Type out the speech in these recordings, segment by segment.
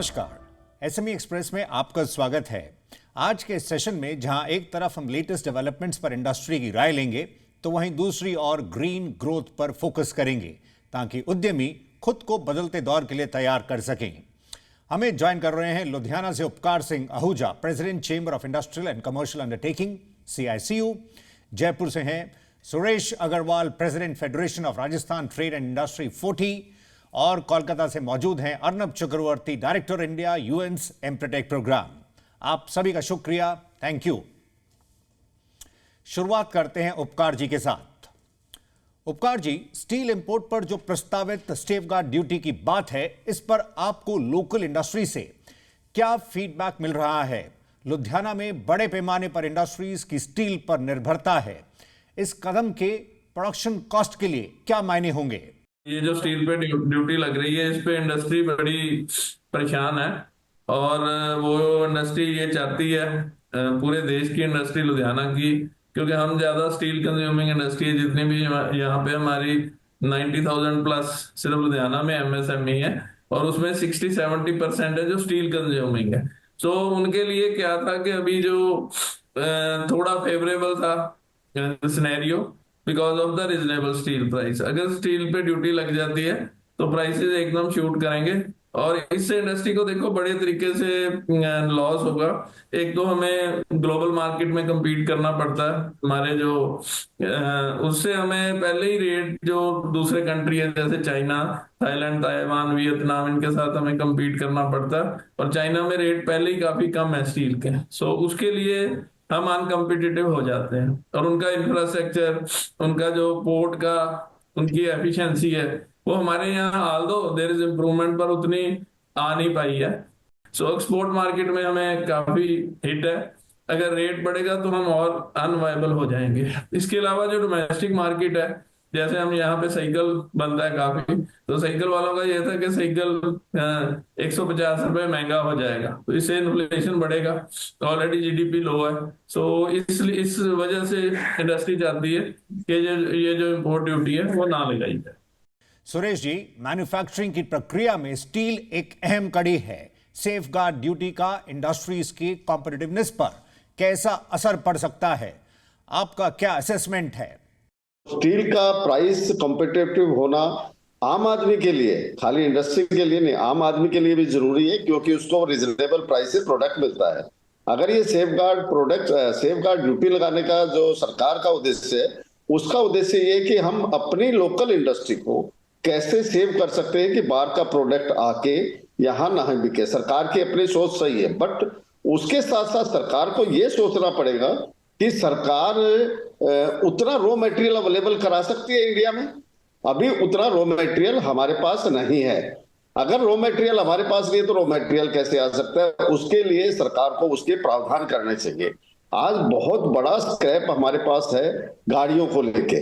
नमस्कार, SME express में आपका स्वागत है। आज के सेशन में जहां एक तरफ हम लेटेस्ट डेवलपमेंट्स पर इंडस्ट्री की राय लेंगे, तो वहीं दूसरी ओर ग्रीन ग्रोथ पर फोकस करेंगे ताकि उद्यमी खुद को बदलते दौर के लिए तैयार कर सकें। हमें ज्वाइन कर रहे हैं लुधियाना से Upkar Singh Ahuja, president chamber of industrial and commercial undertaking CICU। Jaipur से हैं Suresh Agarwal, president federation of Rajasthan trade and industry 40। और कोलकाता से मौजूद हैं Arnab Chakraborty, director India UN's Empretec programme. आप सभी का शुक्रिया, थैंक यू। शुरुआत करते हैं उपकार जी के साथ। उपकार जी, स्टील इंपोर्ट पर जो प्रस्तावित सेफगार्ड ड्यूटी की बात है, इस पर आपको लोकल इंडस्ट्री से क्या फीडबैक मिल रहा है? लुधियाना में बड़े पैमाने पर इंडस्ट्रीज की स्टील पर निर्भरता है। इस कदम के प्रोडक्शन कॉस्ट के लिए क्या मायने होंगे? ये जो स्टील पे ड्यूटी लग रही है, इस पे इंडस्ट्री बड़ी परेशान है और वो इंडस्ट्री ये चाहती है, पूरे देश की इंडस्ट्री लुधियाना की, क्योंकि हम ज्यादा स्टील कंज्यूमिंग इंडस्ट्री है। जितनी भी यहाँ पे हमारी 90,000 प्लस सिर्फ लुधियाना में MSME है और उसमें 60-70% है जो स्टील कंज्यूमिंग है। सो उनके लिए क्या था कि अभी जो थोड़ा फेवरेबल था scenario because of the reasonable steel price. अगर स्टील पे ड्यूटी लग जाती है तो प्राइसेस एकदम शूट करेंगे और इससे इंडस्ट्री को देखो बड़े तरीके से लॉस होगा। एक तो हमें ग्लोबल मार्केट में compete करना पड़ता है, हमारे जो उससे हमें पहले ही रेट जो दूसरे कंट्री है जैसे चाइना, थाईलैंड, ताइवान, वियतनाम, इनके साथ हमें compete करना पड़ता है और चाइना में रेट पहले ही काफी कम है स्टील के। सो उसके लिए हम अनकम्पिटिटिव हो जाते हैं और उनका इंफ्रास्ट्रक्चर, उनका जो पोर्ट का उनकी एफिशिएंसी है वो हमारे यहाँ ऑल्दो देयर इज इम्प्रूवमेंट पर उतनी आ नहीं पाई है। सो एक्सपोर्ट मार्केट में हमें काफी हिट है। अगर रेट बढ़ेगा तो हम और अनवायबल हो जाएंगे। इसके अलावा जो डोमेस्टिक मार्केट है, जैसे हम यहाँ पे साइकिल बनता है काफी, तो साइकिल वालों का ये था कि साइकिल 150 रुपए महंगा हो जाएगा, तो इससे इन्फ्लेशन बढ़ेगा। ऑलरेडी GDP लो है। सो इसलिए इस वजह से इंडस्ट्री चाहती है कि ये जो इम्पोर्ट ड्यूटी है वो ना लगाई जाए। सुरेश जी, मैन्युफैक्चरिंग की प्रक्रिया में स्टील एक अहम कड़ी है। सेफगार्ड ड्यूटी का इंडस्ट्रीज की कॉम्पिटिटिवनेस पर कैसा असर पड़ सकता है? आपका क्या असेसमेंट है? स्टील का प्राइस कॉम्पिटिटिव होना आम आदमी के लिए, खाली इंडस्ट्री के लिए नहीं, आम आदमी के लिए भी जरूरी है, क्योंकि उसको रिजनेबल प्राइस से प्रोडक्ट मिलता है। अगर ये सेफगार्ड ड्यूटी लगाने का जो सरकार का उद्देश्य है, उसका उद्देश्य ये कि हम अपनी लोकल इंडस्ट्री को कैसे सेव कर सकते हैं कि बाहर का प्रोडक्ट आके यहाँ ना बिके। सरकार की अपनी सोच सही है, बट उसके साथ साथ सरकार को ये सोचना पड़ेगा कि सरकार उतना रॉ मटेरियल अवेलेबल करा सकती है इंडिया में। अभी उतना रॉ मटेरियल हमारे पास नहीं है। अगर रॉ मटेरियल हमारे पास नहीं है तो रॉ मटेरियल कैसे आ सकता है? उसके लिए सरकार को उसके प्रावधान करने चाहिए। आज बहुत बड़ा स्क्रैप हमारे पास है गाड़ियों को लेके।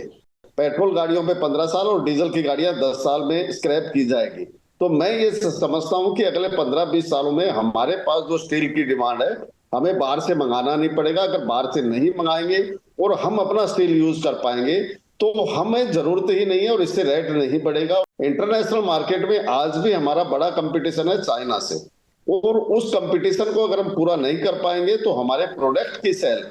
पेट्रोल गाड़ियों पे 15 साल और डीजल की गाड़ियां 10 साल में स्क्रैप की जाएगी। तो मैं ये समझता हूं कि अगले 15-20 सालों में हमारे पास जो स्टील की डिमांड है, हमें बाहर से मंगाना नहीं पड़ेगा। अगर बाहर से नहीं मंगाएंगे और हम अपना स्टील यूज कर पाएंगे तो हमें जरूरत ही नहीं है और इससे रेट नहीं बढ़ेगा। इंटरनेशनल मार्केट में आज भी हमारा बड़ा कंपटीशन है चाइना से, और उस कंपटीशन को अगर हम पूरा नहीं कर पाएंगे तो हमारे प्रोडक्ट की सेल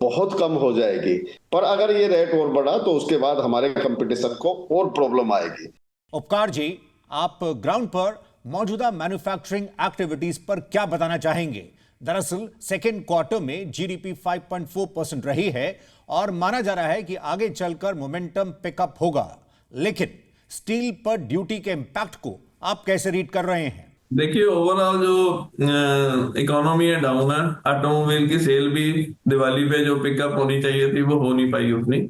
बहुत कम हो जाएगी। पर अगर ये रेट और बढ़ा तो उसके बाद हमारे कंपटीशन को और प्रॉब्लम आएगी। उपकार जी, आप ग्राउंड पर मौजूदा मैन्युफैक्चरिंग एक्टिविटीज पर क्या बताना चाहेंगे? दरअसल सेकेंड क्वार्टर में GDP 5.4% रही है और माना जा रहा है कि आगे चलकर मोमेंटम पिकअप होगा, लेकिन स्टील पर ड्यूटी के इंपैक्ट को आप कैसे रीड कर रहे हैं? देखिए, ओवरऑल जो इकोनॉमी है डाउन है। ऑटोमोबाइल की सेल भी दिवाली पे जो पिकअप होनी चाहिए थी वो हो नहीं पाई उतनी,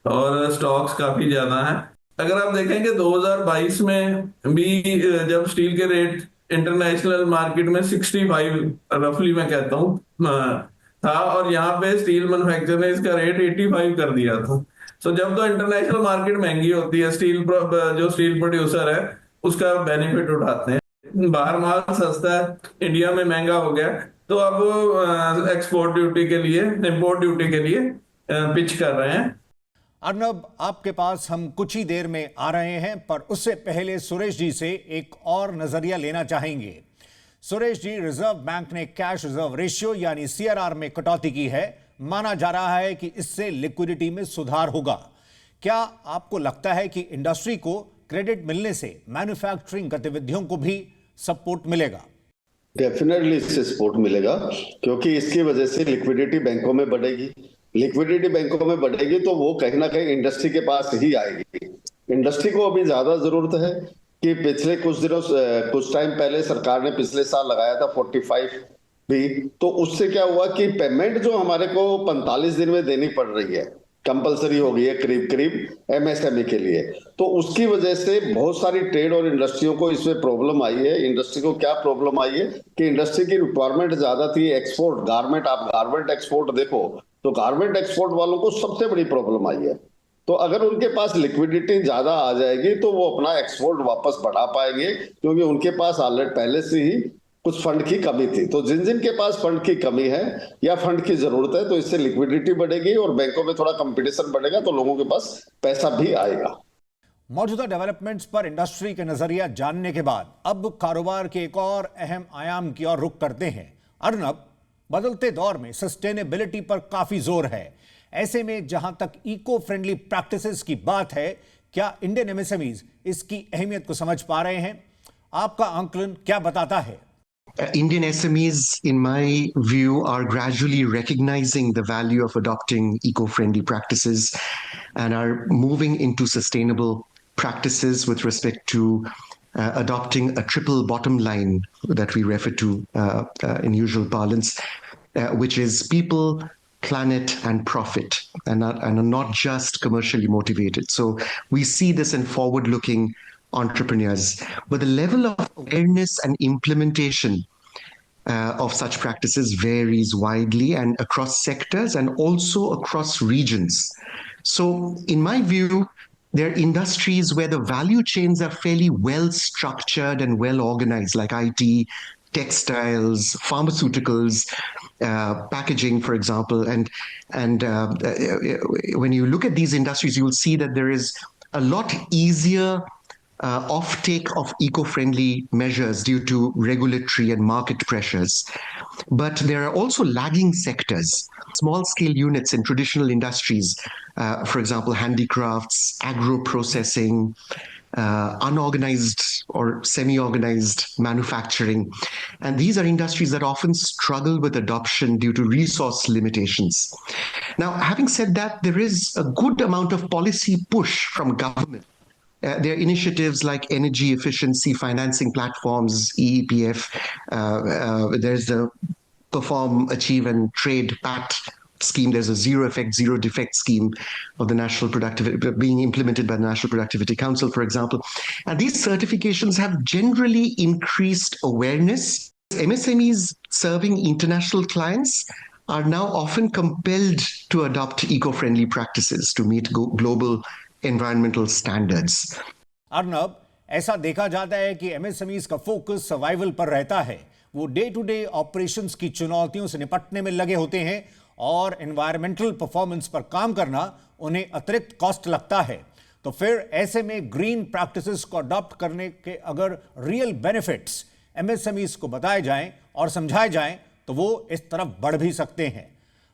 और स्टॉक्स काफी ज्यादा है। अगर आप देखेंगे 2022 में भी जब स्टील के रेट इंटरनेशनल मार्केट में 65 रफली मैं कहता हूँ था, और यहाँ पे स्टील मैन्युफैक्चरर ने इसका रेट 85 कर दिया था। सो जब तो इंटरनेशनल मार्केट महंगी होती है, जो स्टील प्रोड्यूसर है उसका बेनिफिट उठाते हैं। बाहर माल सस्ता है, इंडिया में महंगा हो गया, तो अब एक्सपोर्ट ड्यूटी के लिए, इंपोर्ट ड्यूटी के लिए पिच कर रहे हैं। अर्नब, आपके पास हम कुछ ही देर में आ रहे हैं, पर उससे पहले सुरेश जी से एक और नजरिया लेना चाहेंगे। सुरेश जी, रिजर्व बैंक ने कैश रिजर्व रेशियो यानी सीआरआर में कटौती की है। माना जा रहा है कि इससे लिक्विडिटी में सुधार होगा। क्या आपको लगता है कि इंडस्ट्री को क्रेडिट मिलने से मैन्युफैक्चरिंग गतिविधियों को भी सपोर्ट मिलेगा? डेफिनेटली इससे सपोर्ट मिलेगा, क्योंकि इसकी वजह से लिक्विडिटी बैंकों में बढ़ेगी। लिक्विडिटी बैंकों में बढ़ेगी तो वो कहीं ना कहीं इंडस्ट्री के पास ही आएगी। इंडस्ट्री को अभी ज्यादा जरूरत है कि पिछले कुछ टाइम पहले सरकार ने पिछले साल लगाया था 45 भी, तो उससे क्या हुआ कि पेमेंट जो हमारे को 45 दिन में देनी पड़ रही है, कंपलसरी हो गई है करीब करीब एमएसएमई के लिए। तो उसकी वजह से बहुत सारी ट्रेड और इंडस्ट्रियों को इसमें प्रॉब्लम आई है। इंडस्ट्री को क्या प्रॉब्लम आई है कि इंडस्ट्री की रिक्वायरमेंट ज्यादा थी, एक्सपोर्ट गारमेंट, आप गारमेंट एक्सपोर्ट देखो तो गारमेंट एक्सपोर्ट वालों को सबसे बड़ी प्रॉब्लम आई है। तो अगर उनके पास लिक्विडिटी ज्यादा आ जाएगी तो वो अपना एक्सपोर्ट वापस बढ़ा पाएंगे, क्योंकि उनके पास ऑलरेडी पहले से ही कुछ फंड की कमी थी। तो जिन जिन के पास फंड की कमी है या फंड की जरूरत है, तो इससे लिक्विडिटी बढ़ेगी और बैंकों में थोड़ा कंपटीशन बढ़ेगा, तो लोगों के पास पैसा भी आएगा। मौजूदा डेवलपमेंट्स पर इंडस्ट्री के नजरिया जानने के बाद अब कारोबार के एक और अहम आयाम की ओर रुख करते हैं। अर्नब, बदलते दौर में सस्टेनेबिलिटी पर काफी जोर है। ऐसे में जहां तक इको फ्रेंडली प्रैक्टिसेस की बात है, क्या इंडियन एमएसएमईज इसकी अहमियत को समझ पा रहे हैं? आपका आंकलन क्या बताता है? Indian SMEs, in my view, are gradually recognizing the value of adopting eco-friendly practices and are moving into sustainable practices with respect to adopting a triple bottom line that we refer to in usual parlance, which is people, planet, and profit, and are not just commercially motivated. So we see this in forward-looking entrepreneurs, but the level of awareness and implementation of such practices varies widely and across sectors and also across regions. So in my view, there are industries where the value chains are fairly well structured and well organized, like IT, textiles, pharmaceuticals, packaging, for example. And when you look at these industries, you will see that there is a lot easier offtake of eco-friendly measures due to regulatory and market pressures. But there are also lagging sectors, small-scale units in traditional industries, for example, handicrafts, agro-processing, unorganized or semi-organized manufacturing. And these are industries that often struggle with adoption due to resource limitations. Now, having said that, there is a good amount of policy push from government. There are initiatives like energy efficiency financing platforms, EEPF. There's the Perform, Achieve, and Trade PAT scheme. There's a zero effect, zero defect scheme of the National Productivity being implemented by the National Productivity Council, for example. And these certifications have generally increased awareness. MSMEs serving international clients are now often compelled to adopt eco-friendly practices to meet global environmental standards. Arnab, ऐसा देखा जाता है कि MSMEs का focus survival पर रहता है। वो डे टू डे ऑपरेशंस की चुनौतियों से निपटने में लगे होते हैं और एनवायरमेंटल परफॉर्मेंस पर काम करना उन्हें अतिरिक्त कॉस्ट लगता है। तो फिर ऐसे में ग्रीन प्रैक्टिसेस को अडॉप्ट करने के अगर रियल बेनिफिट्स एमएसएमईज को बताए जाएं और समझाए जाएं तो वो इस तरफ बढ़ भी सकते हैं।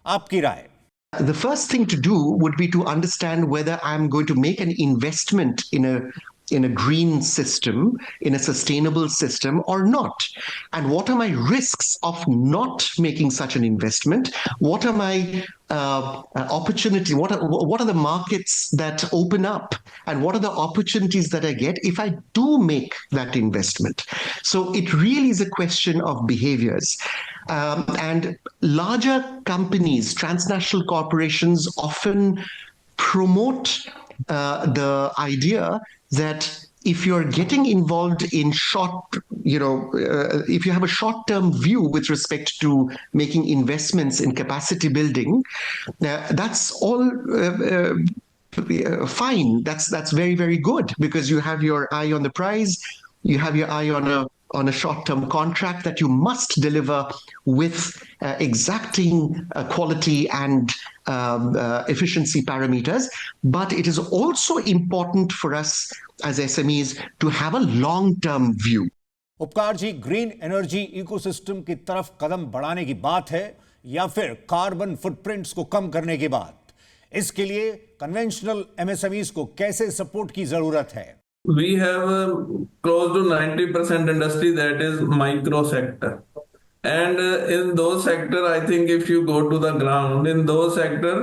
आपकी राय? The first thing to do would be to understand whether I'm going to make an investment in a green system, in a sustainable system or not. And what are my risks of not making such an investment? What are my opportunities? What are the markets that open up? And what are the opportunities that I get if I do make that investment? So it really is a question of behaviors. And larger companies, transnational corporations often promote the idea that if you're getting involved in if you have a short-term view with respect to making investments in capacity building, that's all fine. That's very, very good, because you have your eye on the prize, you have your eye on a short-term contract that you must deliver with exacting quality and efficiency parameters. But it is also important for us as SMEs to have a long-term view. उपकार जी, green energy ecosystem की तरफ कदम बढ़ाने की बात है या फिर carbon footprints को कम करने की बात? इसके लिए कन्वेंशनल एमएसएमईज को कैसे सपोर्ट की जरूरत है? We have close to 90% industry that is micro sector. And in those sector, I think if you go to the ground, in those sector,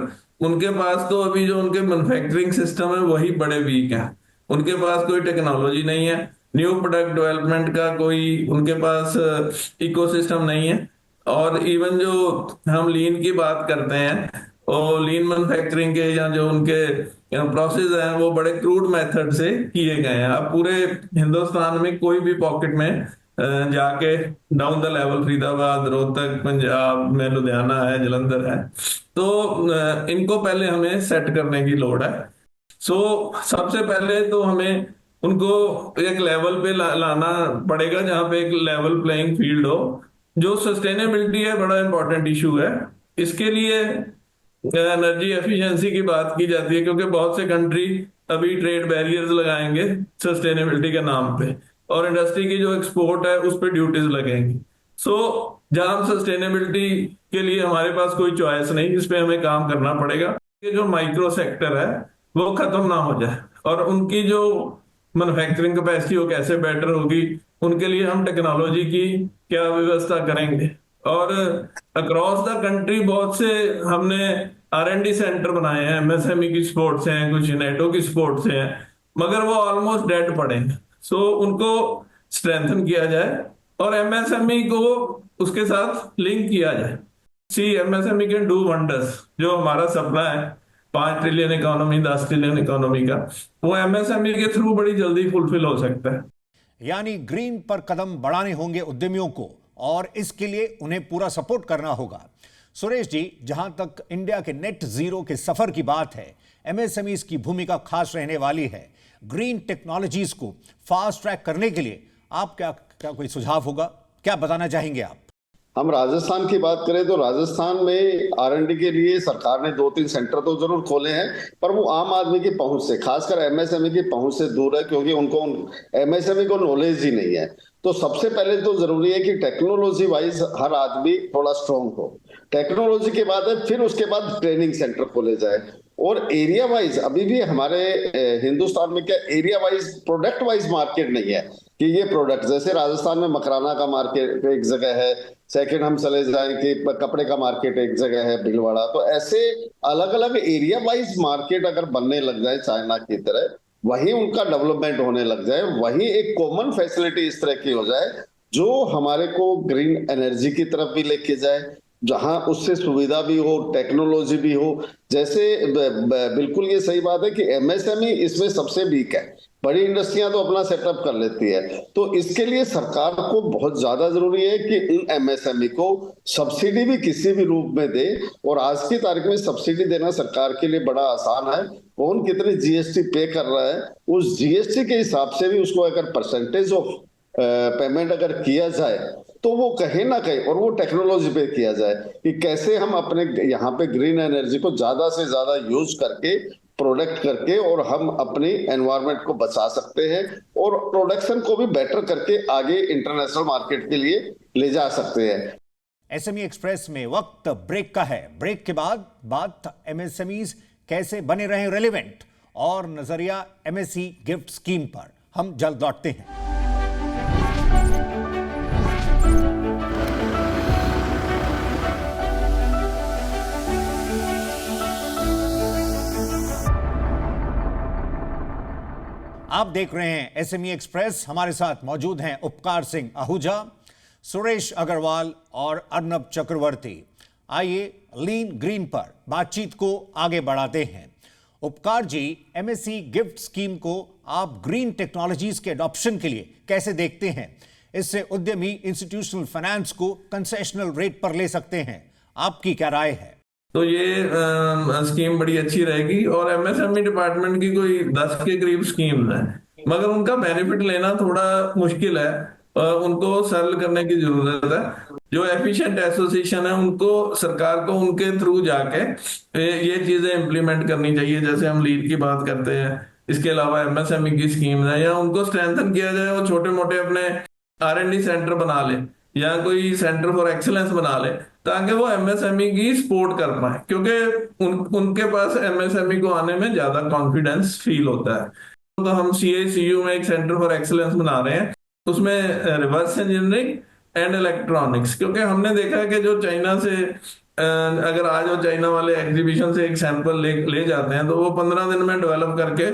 उनके पास तो अभी जो उनके मैन्युफैक्चरिंग सिस्टम है वही बड़े वीक हैं। उनके पास कोई टेक्नोलॉजी नहीं है, न्यू प्रोडक्ट डेवलपमेंट का कोई उनके पास इकोसिस्टम नहीं है। और इवन जो हम लीन की बात करते हैं और लीन मैन्युफैक्चरिंग के या जो उनके प्रोसेस हैं वो बड़े क्रूड मेथड से किए गए हैं। अब पूरे हिंदुस्तान में कोई भी पॉकेट में जाके down the level Faridabad, Rohtak, Punjab में लुधियाना है, जलंधर है, तो इनको पहले हमें सेट करने की लोड़ है। सबसे पहले तो हमें उनको एक लेवल पे लाना पड़ेगा जहां पे एक लेवल प्लेइंग फील्ड हो। जो सस्टेनेबिलिटी है बड़ा इंपॉर्टेंट इशू है। इसके लिए एनर्जी एफिशिएंसी की बात की जाती है क्योंकि बहुत से कंट्री अभी ट्रेड बैरियर्स लगाएंगे सस्टेनेबिलिटी के नाम पे और इंडस्ट्री की जो एक्सपोर्ट है उस पर ड्यूटीज लगेंगी। जहां सस्टेनेबिलिटी के लिए हमारे पास कोई चॉइस नहीं, इस पे हमें काम करना पड़ेगा कि जो माइक्रो सेक्टर है वो खत्म ना हो जाए और उनकी जो मैन्युफैक्चरिंग कैपेसिटी वो कैसे बेटर होगी, उनके लिए हम टेक्नोलॉजी की क्या व्यवस्था करेंगे। और अक्रॉस द कंट्री बहुत से हमने R&D सेंटर बनाए हैं, एमएसएमई की सपोर्ट से हैं, कुछ नेटो की सपोर्ट से हैं, मगर वो ऑलमोस्ट डेड पड़े हैं। उनको स्ट्रेंथन किया जाए और एमएसएमई को उसके साथ लिंक किया जाए। MSME can do wonders. जो हमारा सपना है 5 ट्रिलियन इकोनॉमी, 10 ट्रिलियन इकोनॉमी का, वो एमएसएमई के थ्रू बड़ी जल्दी फुलफिल हो सकता है। यानी ग्रीन पर कदम बढ़ाने होंगे उद्यमियों को और इसके लिए उन्हें पूरा सपोर्ट करना होगा। सुरेश जी, जहां तक इंडिया के नेट जीरो के सफर की बात है, एमएसएमईज की भूमिका खास रहने वाली है। ग्रीन टेक्नोलॉजीज को फास्ट ट्रैक करने के लिए आप क्या कोई सुझाव होगा, क्या बताना चाहेंगे आप? हम राजस्थान की बात करें तो राजस्थान में R&D के लिए सरकार ने 2-3 सेंटर तो जरूर खोले हैं, पर वो आम आदमी की पहुंच से, खासकर एमएसएमई की पहुंच से दूर है क्योंकि उनको एमएसएमई को नॉलेज ही नहीं है। तो सबसे पहले तो जरूरी है कि टेक्नोलॉजी वाइज हर आदमी थोड़ा स्ट्रांग हो। टेक्नोलॉजी के बाद है फिर उसके बाद ट्रेनिंग सेंटर खोले जाए। और एरिया वाइज अभी भी हमारे हिंदुस्तान में क्या area wise product wise market नहीं है कि ये प्रोडक्ट, जैसे राजस्थान में मकराना का मार्केट एक जगह है, सेकंड हम चले जाएं कि कपड़े का मार्केट एक जगह है, भीलवाड़ा। तो ऐसे अलग अलग एरिया वाइज मार्केट अगर बनने लग जाए चाइना की तरह, वहीं उनका डेवलपमेंट होने लग जाए, वहीं एक कॉमन फैसिलिटी इस तरह की हो जाए जो हमारे को ग्रीन एनर्जी की तरफ भी लेके जाए, जहां उससे सुविधा भी हो, टेक्नोलॉजी भी हो। जैसे बिल्कुल ये सही बात है कि एमएसएमई इसमें सबसे वीक है, बड़ी इंडस्ट्रियां तो अपना सेटअप कर लेती है। तो इसके लिए सरकार को बहुत ज्यादा जरूरी है कि इन एमएसएमई को सब्सिडी भी किसी भी रूप में दे। और आज की तारीख में सब्सिडी देना सरकार के लिए बड़ा आसान है। कौन कितनी जीएसटी पे कर रहा है, उस जीएसटी के हिसाब से भी उसको अगर परसेंटेज ऑफ पेमेंट अगर किया जाए तो वो कहीं ना कहीं, और वो टेक्नोलॉजी पे किया जाए कि कैसे हम अपने यहाँ पे ग्रीन एनर्जी को ज्यादा से ज्यादा यूज करके प्रोडक्ट करके और हम अपनी एनवायरनमेंट को बचा सकते हैं और प्रोडक्शन को भी बेटर करके आगे इंटरनेशनल मार्केट के लिए ले जा सकते हैं। एसएमई एक्सप्रेस में वक्त ब्रेक का है। ब्रेक के बाद बात एमएसएमईज कैसे बने रहें रेलेवेंट और नजरिया एमएसई गिफ्ट स्कीम पर। हम जल्द लौटते हैं। आप देख रहे हैं एसएमई एक्सप्रेस। हमारे साथ मौजूद हैं उपकार सिंह आहूजा, सुरेश अग्रवाल और अर्नब चक्रवर्ती। आइए लीन ग्रीन पर बातचीत को आगे बढ़ाते हैं। उपकार जी, एमएसई गिफ्ट स्कीम को आप ग्रीन टेक्नोलॉजीज के अडॉप्शन के लिए कैसे देखते हैं? इससे उद्यमी इंस्टीट्यूशनल फाइनेंस को कंसेशनल रेट पर ले सकते हैं, आपकी क्या राय है? तो ये स्कीम बड़ी अच्छी रहेगी और एमएसएमई डिपार्टमेंट की कोई 10 के करीब स्कीम है, मगर उनका बेनिफिट लेना थोड़ा मुश्किल है। उनको सरल करने की जरूरत है। जो एफिशिएंट एसोसिएशन है उनको सरकार को उनके थ्रू जाके ये चीजें इंप्लीमेंट करनी चाहिए। जैसे हम लीड की बात करते हैं, इसके अलावा एमएसएमई की स्कीम है, या उनको स्ट्रेंथन किया जाए। वो छोटे मोटे अपने R&D सेंटर बना ले या कोई सेंटर फॉर एक्सीलेंस बना ले, ताकि वो एमएसएमई की सपोर्ट कर पाए, क्योंकि उनके पास एमएसएमई को आने में ज्यादा कॉन्फिडेंस फील होता है। तो हम CICU में एक सेंटर फॉर एक्सीलेंस बना रहे हैं, उसमें रिवर्स इंजीनियरिंग एंड इलेक्ट्रॉनिक्स, क्योंकि हमने देखा है कि जो चाइना से अगर आज वो चाइना वाले एग्जीबिशन से एक सैंपल ले जाते हैं, तो वो 15 दिन में डेवलप करके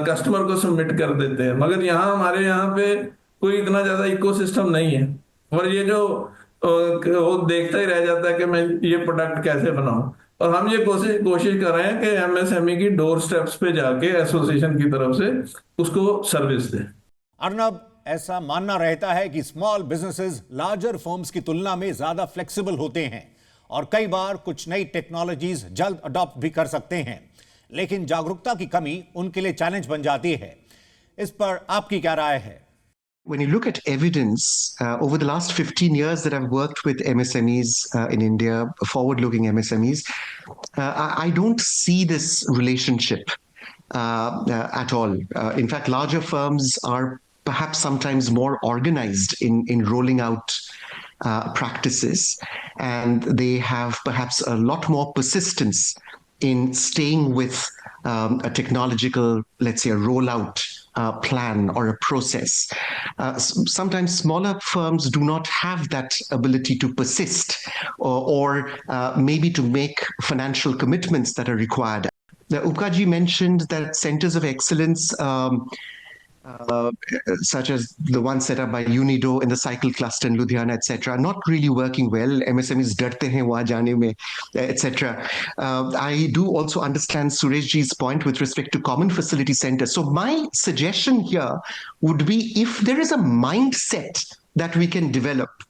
कस्टमर को सबमिट कर देते हैं। मगर यहाँ हमारे यहाँ पे कोई इतना ज्यादा इकोसिस्टम नहीं है, और ये जो वो देखता ही रह जाता है कि मैं ये प्रोडक्ट कैसे बनाऊं। और हम ये कोशिश कर रहे हैं कि MSME की डोर स्टेप्स पे जाके एसोसिएशन की तरफ से उसको सर्विस दें। अर्नब, ऐसा मानना रहता है कि स्मॉल बिजनेसेस लार्जर फर्म्स की तुलना में ज्यादा फ्लेक्सिबल होते हैं और कई बार कुछ नई टेक्नोलॉजीज जल्द अडॉप्ट भी कर सकते हैं, लेकिन जागरूकता की कमी उनके लिए चैलेंज बन जाती है। इस पर आपकी क्या राय है? When you look at evidence, over the last 15 years that I've worked with MSMEs in India, forward-looking MSMEs, I don't see this relationship at all. In fact, larger firms are perhaps sometimes more organized in rolling out practices, and they have perhaps a lot more persistence in staying with a technological, let's say, a rollout plan or a process. Sometimes smaller firms do not have that ability to persist or maybe to make financial commitments that are required. Upkaji mentioned that centers of excellence, such as the one set up by UNIDO in the cycle cluster in Ludhiana, etc., are not really working well. MSMEs darte hain wahan jaane mein, etc. I do also understand Sureshji's point with respect to common facility centers. So my suggestion here would be, if there is a mindset that we can develop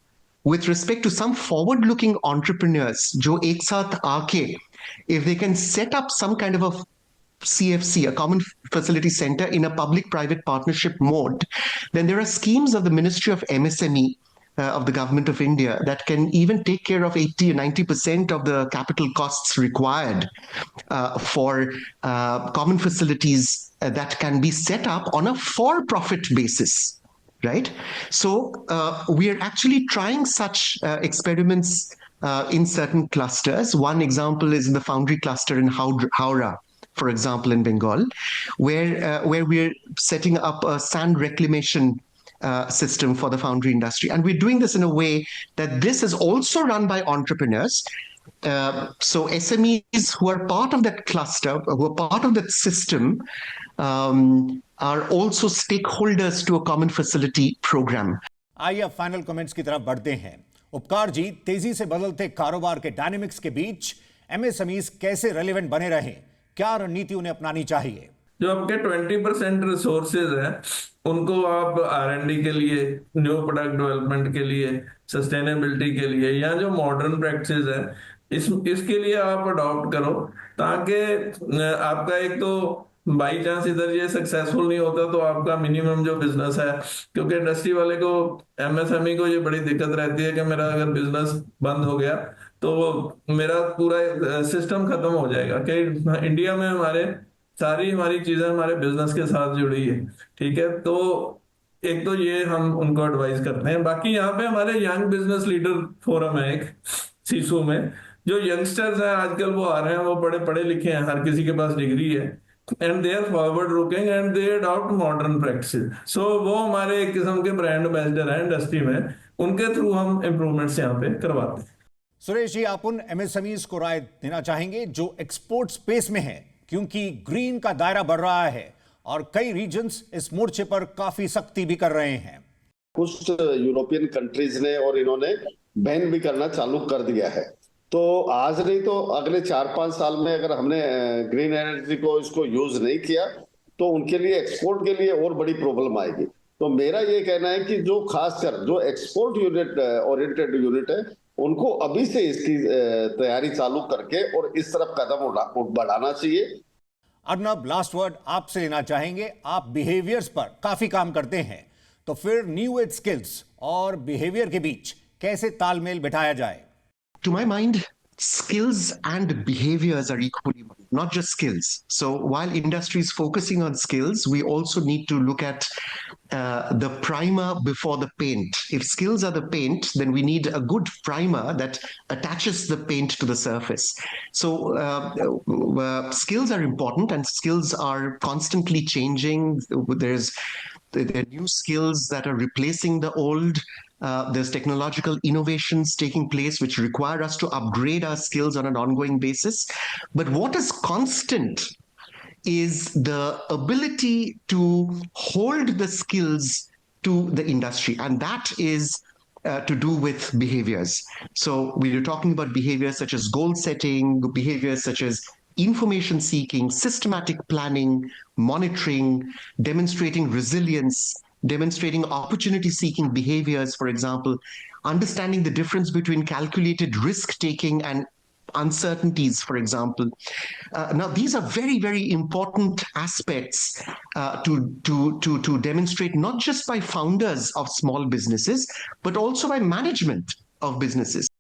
with respect to some forward-looking entrepreneurs, jo ek saath aake, if they can set up some kind of a CFC, a common facility center, in a public-private partnership mode, then there are schemes of the Ministry of MSME of the Government of India that can even take care of 80 or 90% of the capital costs required for common facilities that can be set up on a for-profit basis. Right? So we are actually trying such experiments in certain clusters. One example is in the Foundry cluster in Howrah, for example, in Bengal, where we're setting up a sand reclamation system for the foundry industry. And we're doing this in a way that this is also run by entrepreneurs. So SMEs who are part of that cluster, who are part of that system, are also stakeholders to a common facility program. आइए अब final comments की तरफ बढ़ते हैं। उपकार जी, तेजी से बदलते कारोबार के डायनेमिक्स के बीच MSMEs कैसे रेलेवेंट बने रहें? क्या रणनीति उन्हें अपनानी चाहिए? जो आपके 20% रिसोर्सेज है, उनको आप R&D के लिए, न्यू प्रोडक्ट डेवलपमेंट के लिए, सस्टेनेबिलिटी के लिए, या जो मॉडर्न प्रैक्टिसेस है इसके लिए आप अडॉप्ट करो, ताकि आपका एक तो बाई चांस इधर ये सक्सेसफुल नहीं होता तो आपका मिनिमम जो बिजनेस है, क्योंकि इंडस्ट्री वाले को, MSME को ये बड़ी दिक्कत रहती है कि मेरा अगर बिजनेस बंद हो गया तो मेरा पूरा सिस्टम खत्म हो जाएगा। कि इंडिया में हमारी चीजें हमारे बिजनेस के साथ जुड़ी है, ठीक है। तो एक तो ये हम उनको एडवाइस करते हैं। बाकी यहाँ पे हमारे यंग बिजनेस लीडर फोरम है एक सीसू में, जो यंगस्टर्स हैं आजकल वो आ रहे हैं, वो बड़े पढ़े लिखे हैं, हर किसी के पास डिग्री है, and they are forward looking and they adopt modern practices. So वो हमारे एक किस्म के ब्रांड एम्बेसडर हैं इंडस्ट्री में, उनके थ्रू हम इंप्रूवमेंट्स यहाँ पे करवाते हैं। सुरेश जी, आप उन MSMEs को राय देना चाहेंगे जो एक्सपोर्ट स्पेस में हैं, क्योंकि ग्रीन का दायरा बढ़ रहा है और कई रीजन्स इस मोर्चे पर काफी सख्ती भी कर रहे हैं। कुछ यूरोपियन कंट्रीज ने और इन्होंने बैन भी करना चालू कर दिया है। तो आज नहीं तो अगले 4-5 साल में अगर हमने ग्रीन एनर्जी को इसको यूज नहीं किया तो उनके लिए एक्सपोर्ट के लिए और बड़ी प्रॉब्लम आएगी। तो मेरा ये कहना है कि जो खासकर जो एक्सपोर्ट यूनिट ओरिएंटेड यूनिट है, उनको अभी से इसकी तैयारी चालू करके और इस तरफ कदम बढ़ाना चाहिए। अर्नब, लास्ट वर्ड आपसे लेना चाहेंगे। आप बिहेवियर्स पर काफी काम करते हैं, तो फिर न्यू एज स्किल्स और बिहेवियर के बीच कैसे तालमेल बिठाया जाए? To my mind, skills and behaviors are equally important, not just skills. So while industry is focusing on skills, we also need to look at the primer before the paint. If skills are the paint, then we need a good primer that attaches the paint to the surface. So skills are important, and skills are constantly changing. There are new skills that are replacing the old. There's technological innovations taking place which require us to upgrade our skills on an ongoing basis. But what is constant is the ability to hold the skills to the industry, and that is to do with behaviors. So we are talking about behaviors such as goal setting, behaviors such as information seeking, systematic planning, monitoring, demonstrating resilience, demonstrating opportunity seeking behaviors, for example, understanding the difference between calculated risk taking and uncertainties, for example. Now, these are very, very important aspects to demonstrate not just by founders of small businesses, but also by management of businesses.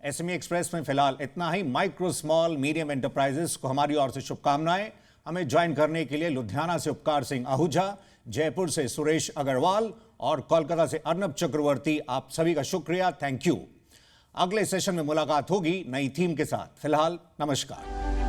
SME express में फिलहाल इतना ही। Micro small medium enterprises को हमारी ओर से शुभकामनाएं। हमें join करने के लिए लुधियाना से उपकार सिंह आहूजा, जयपुर से सुरेश अग्रवाल और कोलकाता से अर्नब चक्रवर्ती, आप सभी का शुक्रिया, थैंक यू। अगले सेशन में मुलाकात होगी नई थीम के साथ। फिलहाल नमस्कार।